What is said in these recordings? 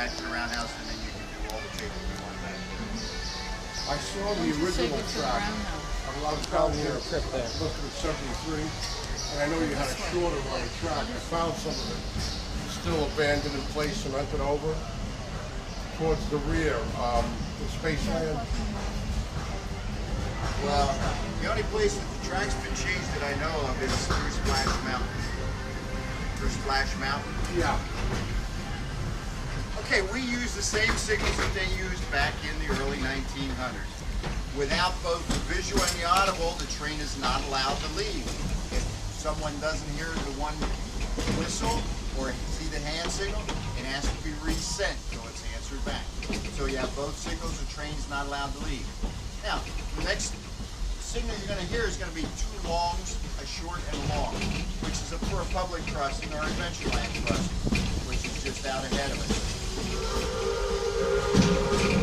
back to the roundhouse, and then you can do all the taking you want back there. I saw the original track. I was down here looking at 73, and I know you had a shorter running track. I found some of it still abandoned in place, cemented over towards the rear, the Spaceland. Well, the only place that the track's been changed that I know of is through Splash Mountain. Through Splash Mountain? Yeah. Okay, we use the same signals that they used back in the early 1900s. Without both the visual and the audible, the train is not allowed to leave. If someone doesn't hear the one whistle or see the hand signal, it has to be resent until it's answered back. So you have both signals, the train's not allowed to leave. Now, the next signal you're going to hear is going to be two longs, a short and a long, which is for a public crossing or Adventureland crossing, which is just out ahead of it.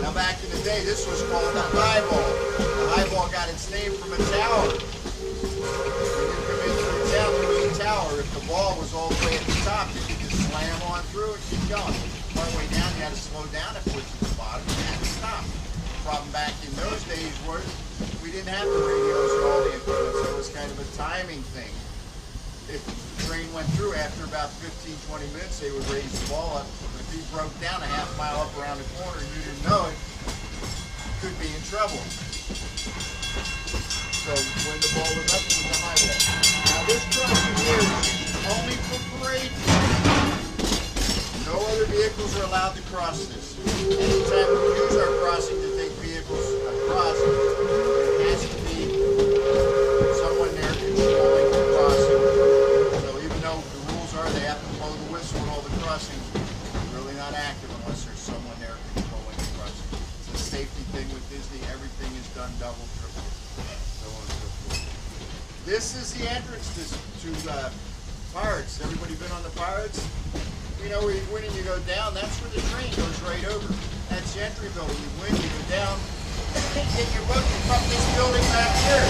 Now back in the day, this was called the highball. The highball got its name from a tower. When you come in through the town, there was a tower. If the ball was all the way at the top, you could just slam on through and keep going. Part way down, you had to slow down. If it was at the bottom, you had to stop. The problem back in those days was we didn't have the radios or all the equipment, so it was kind of a timing thing. If the train went through, after about 15-20 minutes, they would raise the ball up. If he broke down a half mile up around the corner and you didn't know it, you could be in trouble. So when the ball was up, it was a high wall. Now this crossing here is used only for parade vehicles. No other vehicles are allowed to cross this. Anytime we use our crossing to take vehicles across, there has to be someone there controlling the crossing. So even though the rules are they have to blow the whistle at all the crossings, it's really not active unless there's someone there controlling the crossing. It's a safety thing with Disney. Everything is done double, triple, so on and so forth. This is the entrance to Pirates. Everybody been on the Pirates? You know, where you win and you go down, that's where the train goes right over. That's the entry building. You win, you go down, get your boat, you come this building back here.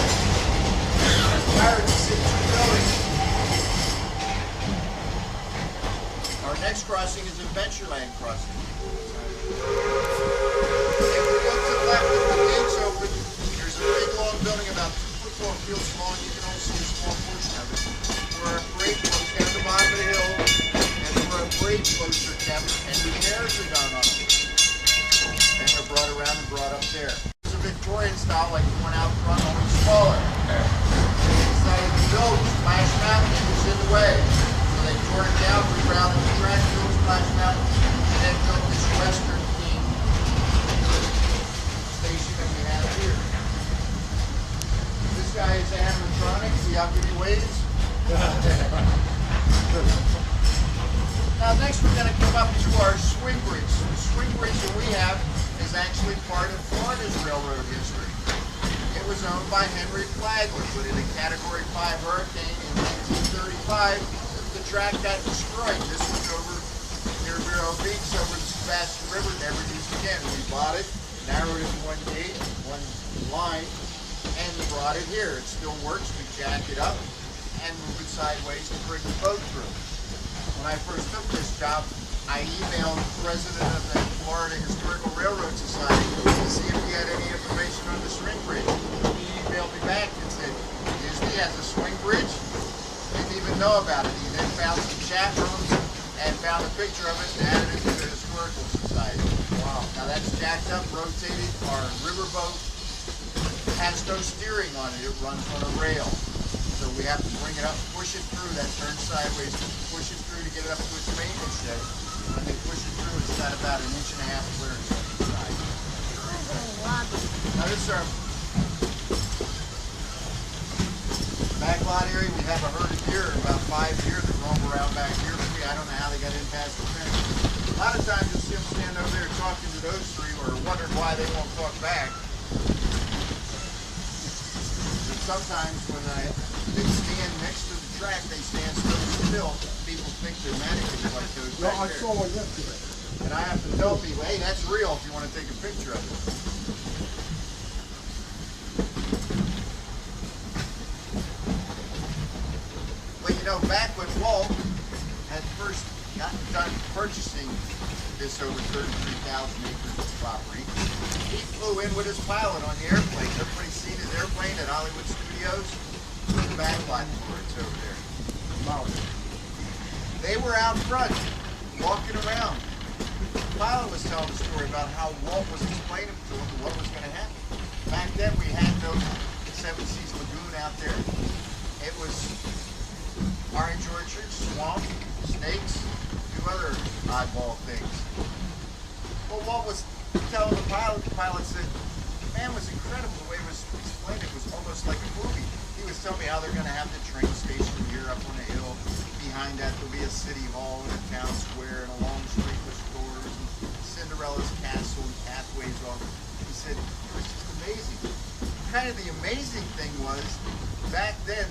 Pirates is in two buildings. Our next crossing is Adventureland crossing. If we go to the left with the gates open, there's a big long building about 2 football fields long. You can only see a small portion of it. Where a parade goes down the bottom of the hill. Parade floats are kept and repairs are done on them. And they're brought around and brought up there. It's a Victorian style like the one out front, only smaller. They decided to build Splash Mountain, it was in the way. So they tore it down, rerouted the track, built Splash Mountain, and then built this western theme station that we have here. This guy is animatronic, see how good he weighs? Now next we're going to come up to our swing bridge. The swing bridge that we have is actually part of Florida's railroad history. It was owned by Henry Flagler, but in a Category 5 hurricane in 1935, the track got destroyed. This was over near Vero Beach, over the Sebastian River, never used again. We bought it, narrowed it to one gate, one line, and we brought it here. It still works. We jack it up and move it sideways to bring the boat through. When I first took this job, I emailed the president of the Florida Historical Railroad Society to see if he had any information on the swing bridge. He emailed me back and said, Disney has a swing bridge? Didn't even know about it. He then found some chat rooms and found a picture of it and added it to the Historical Society. Wow. Now that's jacked up, rotated. Our riverboat has no steering on it. It runs on a rail. So we have to bring it up, push it through, that turns sideways, push it through to get it up to its maintenance shed. When they push it through, it's got about 1.5 inches clearance on each side. Now this is our back lot area. We have a herd of deer, about 5 deer that roam around back here. I don't know how they got in past the fence. A lot of times you'll see them stand over there talking to those three or wondering why they won't talk back. And sometimes when they stand next to the track, they stand so still, people think they're mannequins like those No, back I there. saw one yesterday. And I have to tell people, hey, that's real if you want to take a picture of it. Well, you know, back when Walt had first gotten done purchasing this over 33,000 acres of property. He flew in with his pilot on the airplane. Everybody's seen his airplane at Hollywood Studios. The backlot for it's over there. They were out front, walking around. The pilot was telling a story about how Walt was explaining to him what was going to happen. Back then, we had no Seven Seas Lagoon out there. It was orange orchards, swamp, snakes, a few other oddball things. Well, Walt was telling the pilot said, man, it was incredible the way it was explained. It was almost like a movie. He was telling me how they're going to have the train station here up on a hill. Behind that, there'll be a city hall and a town square and a long street with stores and Cinderella's castle and pathways all. He said, it was just amazing. Kind of the amazing thing was, back then,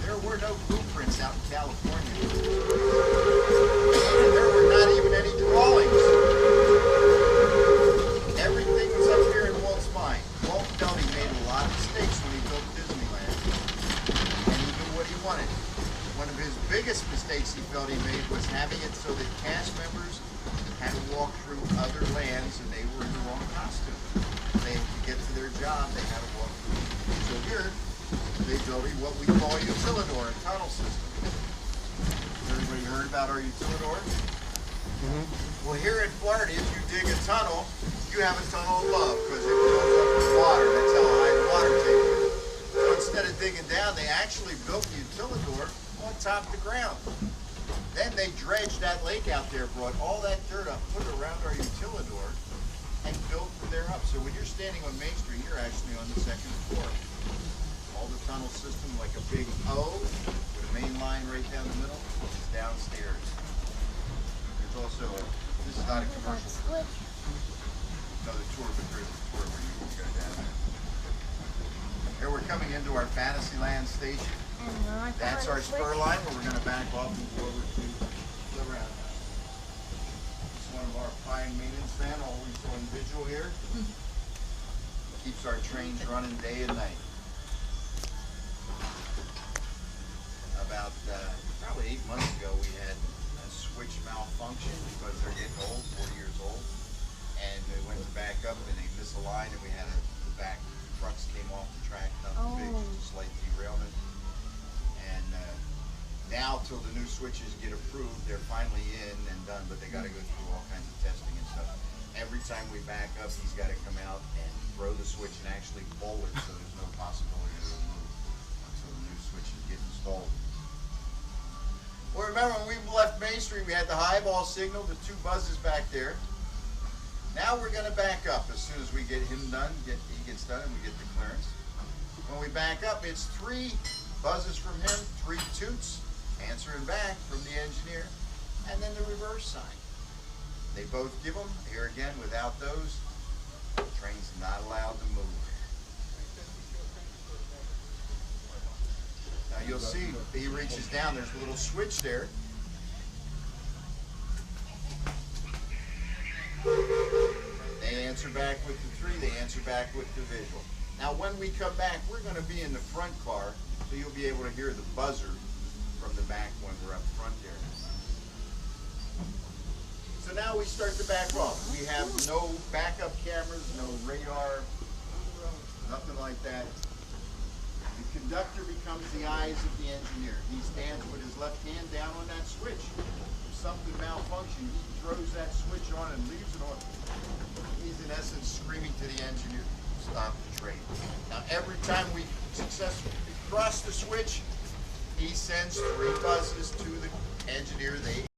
there were no blueprints out in California. There were not even any drawings. Everything was up here in Walt's mind. Walt felt he made a lot of mistakes when he built Disneyland, and he knew what he wanted. One of his biggest mistakes he felt he made was having it so that cast members had to walk through other lands and they were in the wrong costume. They had to get to their job, they had to walk through. So here, they built what we call a utilidor, a tunnel system. Everybody heard about our utilidor? Well, here in Florida, if you dig a tunnel, you have a tunnel above because it fills up with water. That's how high the water table is. So instead of digging down, they actually built the utilidor on top of the ground. Then they dredged that lake out there, brought all that dirt up, put it around our utilidor, and built from there up. So when you're standing on Main Street, you're actually on the second floor. All the tunnel system like a big O with a main line right down the middle is downstairs. There's also this is not a commercial. Another tour, but there's a tour where you can go down there. Here we're coming into our Fantasyland Station. That's our spur line where we're going to back off and go over to the roundhouse. It's one of our fine maintenance men, always on vigil here. Keeps our trains running day and night. About probably 8 months ago, we had a switch malfunction because they're getting old, 40 years old, and they went to back up and they misaligned, and we had the back trucks came off the track, nothing big, just a slight derailment. And now, till the new switches get approved, they're finally in and done, but they got to go through all kinds of testing and stuff. Every time we back up, he's got to come out and throw the switch and actually bowl it, so there's no possibility to remove until the new switches get installed. Well, remember when we left Main Street, we had the highball signal, the two buzzes back there. Now we're going to back up as soon as we get him done, he gets done and we get the clearance. When we back up, it's 3 buzzes from him, 3 toots, answering back from the engineer, and then the reverse sign. They both give them. Here again, without those, the train's not allowed to move. Now you'll see he reaches down, there's a little switch there. They answer back with the 3, they answer back with the visual. Now when we come back, we're going to be in the front car, so you'll be able to hear the buzzer from the back when we're up front there. So now we start to back off. We have no backup cameras, no radar, nothing like that. The conductor becomes the eyes of the engineer. He stands with his left hand down on that switch. If something malfunctions, he throws that switch on and leaves it on. He's in essence screaming to the engineer, stop the train. Now every time we successfully cross the switch, he sends 3 buzzes to the engineer. They